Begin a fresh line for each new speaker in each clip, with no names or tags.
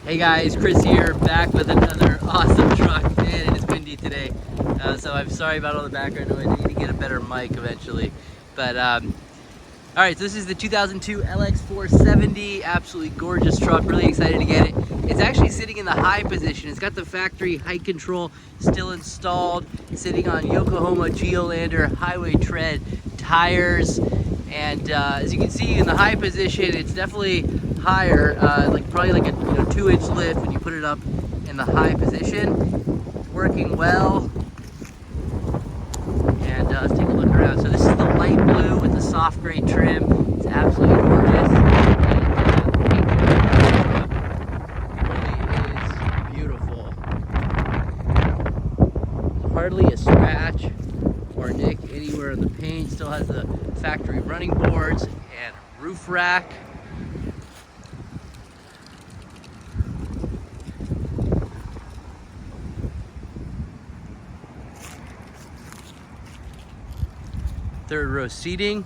Hey guys, Chris here, back with another awesome truck. Man, it is windy today, so I'm sorry about all the background noise. I need to get a better mic eventually. But all right, so this is the 2002 LX470, absolutely gorgeous truck. Really excited to get it. It's actually sitting in the high position. It's got the factory height control still installed. It's sitting on Yokohama Geolander highway tread tires, and as you can see in the high position, it's definitely higher, probably like a 2-inch lift when you put it up in the high position. It's working well. And let's take a look around. So this is the light blue with the soft gray trim. It's absolutely gorgeous. And it really is beautiful. Hardly a scratch or nick anywhere in the paint. Still has the factory running boards and roof rack. Third row seating.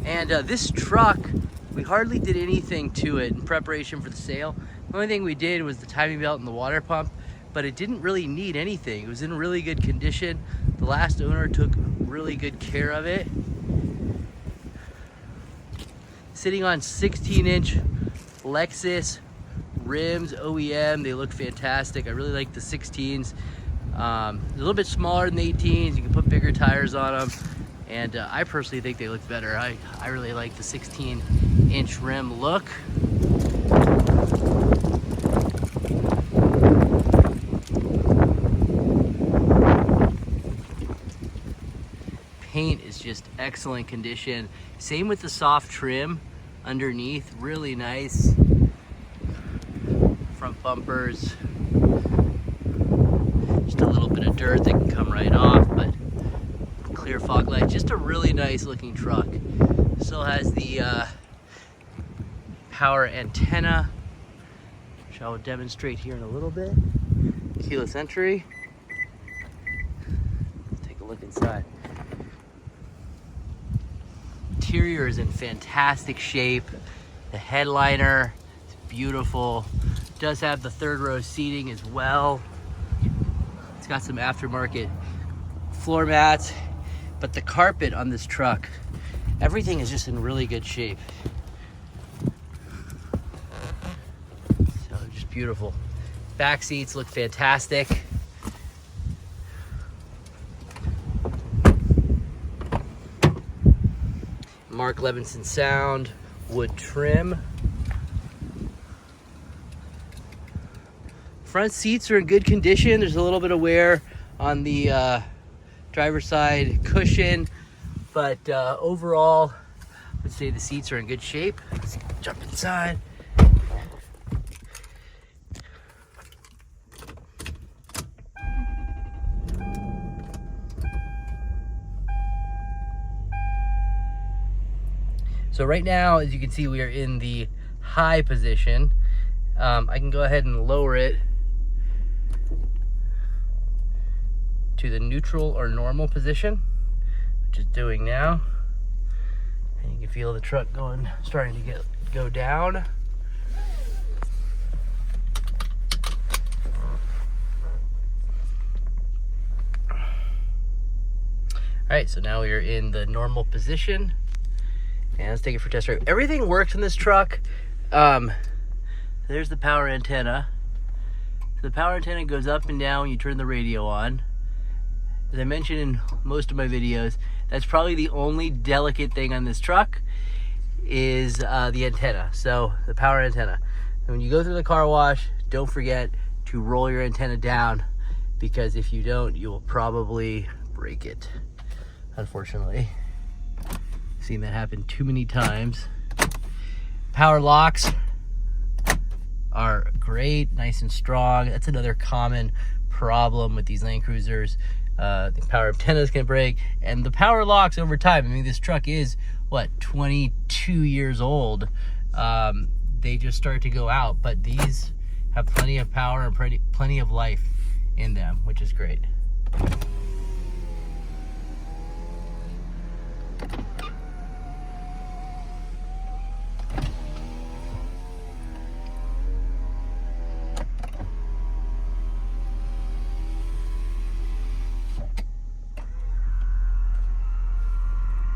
And this truck, we hardly did anything to it in preparation for the sale. The only thing we did was the timing belt and the water pump, but it didn't really need anything. It was in really good condition. The last owner took really good care of it. Sitting on 16-inch Lexus rims, OEM. They look fantastic. I really like the 16s. A little bit smaller than the 18s. You can put bigger tires on them, and I personally think they look better. I really like the 16-inch rim look. Paint is just excellent condition. Same with the soft trim underneath, really nice. Front bumpers. Just a little bit of dirt that can come right off, but clear fog light. Just a really nice looking truck. Still has the power antenna, which I will demonstrate here in a little bit. Keyless entry. Let's take a look inside. Interior is in fantastic shape. The headliner is beautiful. It does have the third row seating as well. It's got some aftermarket floor mats, but the carpet on this truck, everything is just in really good shape. So just beautiful. Back seats look fantastic. Mark Levinson sound, wood trim. Front seats are in good condition. There's a little bit of wear on the driver's side cushion, but overall, I would say the seats are in good shape. Let's jump inside. So right now, as you can see, we are in the high position. I can go ahead and lower it to the neutral or normal position, which is doing now. And you can feel the truck starting to go down. All right, so now we are in the normal position. And let's take it for a test drive. Everything works in this truck. There's the power antenna. So the power antenna goes up and down when you turn the radio on. As I mentioned in most of my videos, that's probably the only delicate thing on this truck is the antenna. So the power antenna. And when you go through the car wash, don't forget to roll your antenna down, because if you don't, you will probably break it, unfortunately. Seen that happen too many times. Power locks are great, nice and strong. That's another common problem with these Landcruisers. The power antennas can break, and the power locks over time. I mean, this truck is, what, 22 years old. They just start to go out, but these have plenty of power and plenty of life in them, which is great.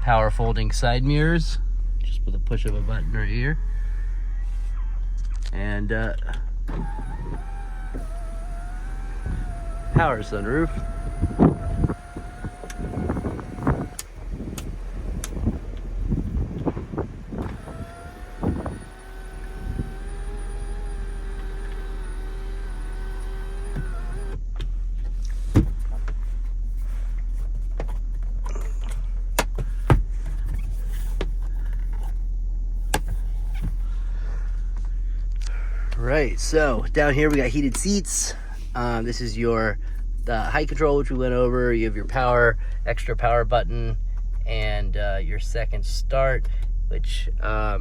power folding side mirrors, just with a push of a button right here. And power sunroof. Right, so down here we got heated seats. This is the height control, which we went over. You have your extra power button, and your second start, which I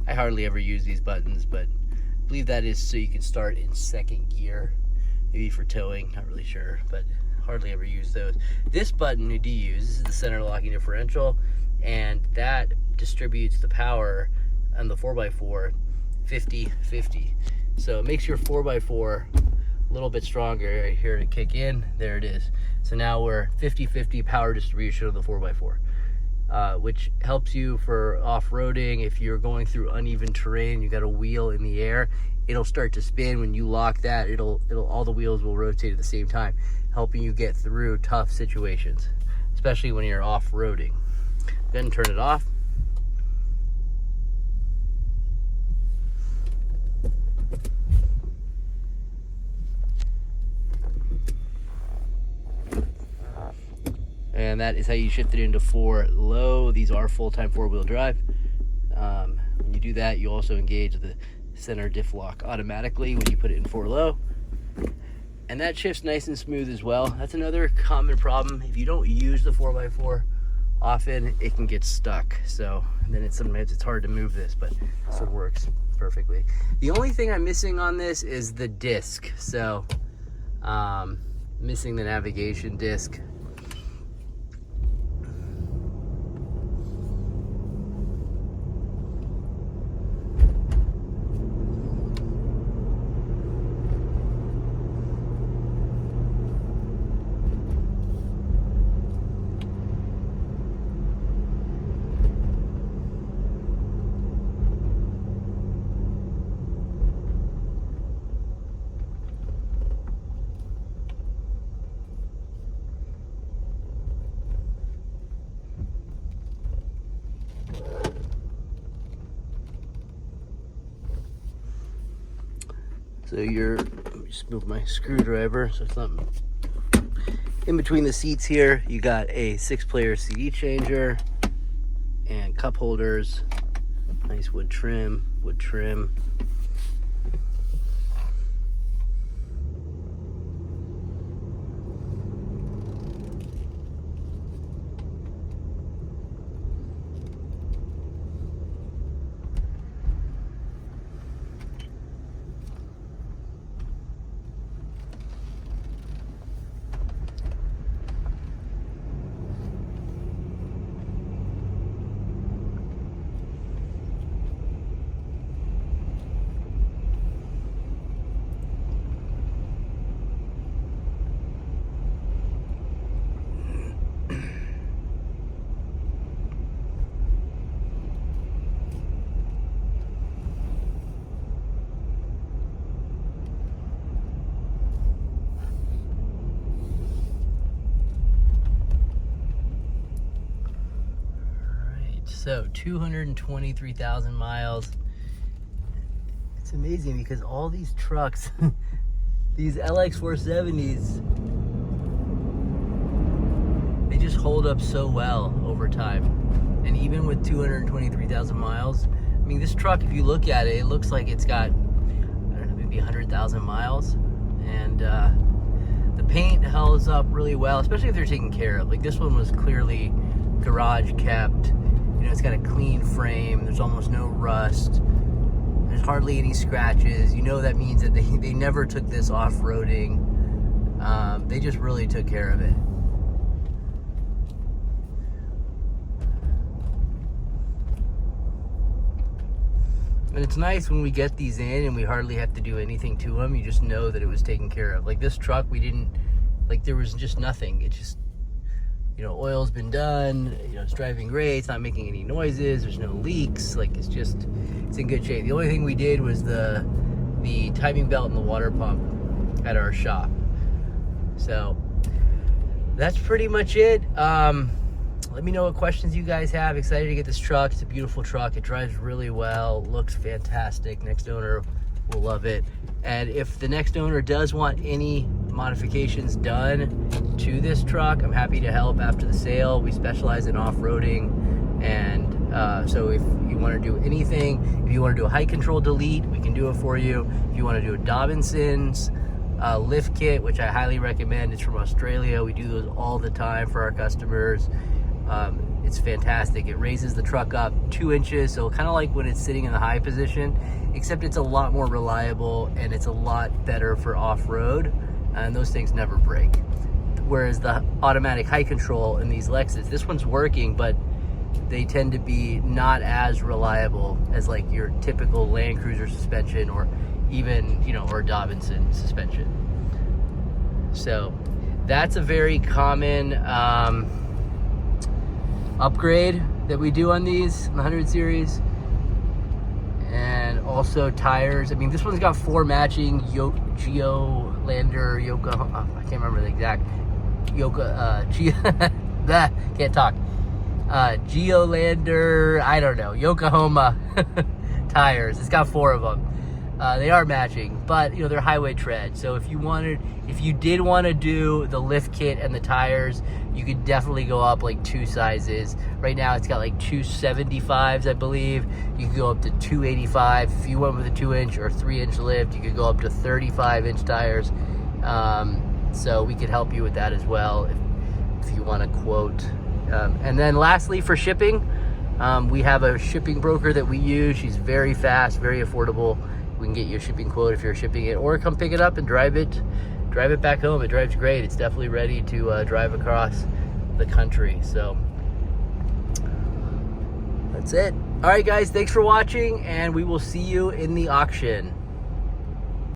hardly ever use these buttons, but I believe that is so you can start in second gear, maybe for towing, not really sure, but hardly ever use those. This button we do use. This is the center locking differential, and that distributes the power on the 4x4 50-50. So it makes your 4x4 a little bit stronger right here to kick in. There it is. So now we're 50-50 power distribution of the 4x4, which helps you for off-roading. If you're going through uneven terrain, you got a wheel in the air, it'll start to spin. When you lock that, all the wheels will rotate at the same time, helping you get through tough situations, especially when you're off-roading. Then turn it off. And that is how you shift it into 4 low. These are full-time 4-wheel drive. When you do that, you also engage the center diff lock automatically when you put it in 4 low. And that shifts nice and smooth as well. That's another common problem. If you don't use the 4x4 often, it can get stuck. So then sometimes it's hard to move this, but this one works perfectly. The only thing I'm missing on this is the disc. So missing the navigation disc. So let me just move my screwdriver so it's not in between the seats here. You got a 6-player CD changer and cup holders. Nice wood trim. So 223,000 miles. It's amazing because all these trucks, these LX470s, they just hold up so well over time. And even with 223,000 miles, I mean, this truck, if you look at it, it looks like it's got, I don't know, maybe 100,000 miles. And the paint holds up really well, especially if they're taken care of. Like this one was clearly garage kept. You know, it's got a clean frame. There's almost no rust. There's hardly any scratches. You know that means that they never took this off-roading. They just really took care of it. And it's nice when we get these in and we hardly have to do anything to them. You just know that it was taken care of. Like this truck, there was just nothing. It just you know, oil's been done, you know, it's driving great, it's not making any noises, there's no leaks, like it's in good shape. The only thing we did was the timing belt and the water pump at our shop. So that's pretty much it. Let me know what questions you guys have. Excited to get this truck. It's a beautiful truck. It drives really well, looks fantastic. Next owner will love it. And if the next owner does want any modifications done to this truck, I'm happy to help after the sale. We specialize in off-roading, and so if you want to do anything, if you want to do a height control delete, we can do it for you. If you want to do a Dobinson's lift kit, which I highly recommend, it's from Australia. We do those all the time for our customers. It's fantastic. It raises the truck up 2 inches, so kind of like when it's sitting in the high position, except it's a lot more reliable and it's a lot better for off-road, and those things never break. Whereas the automatic height control in these Lexus, this one's working, but they tend to be not as reliable as like your typical Landcruiser suspension, or even, you know, or Dobinson suspension. So that's a very common upgrade that we do on these 100 series. And also tires. I mean, this one's got 4 matching Yokohama, I can't remember the exact can't talk. Geolander, I don't know, Yokohama tires. It's got 4 of them. They are matching, but you know, they're highway tread. So if you did want to do the lift kit and the tires, you could definitely go up like 2 sizes. Right now it's got like 275s, I believe. You could go up to 285. If you went with a 2-inch or 3-inch lift, you could go up to 35-inch tires. So we could help you with that as well if you want to quote. And then lastly, for shipping, we have a shipping broker that we use. She's very fast, very affordable. We can get you a shipping quote if you're shipping it, or come pick it up and drive it back home. It drives great. It's definitely ready to drive across the country. So that's it. All right, guys, thanks for watching, and we will see you in the auction.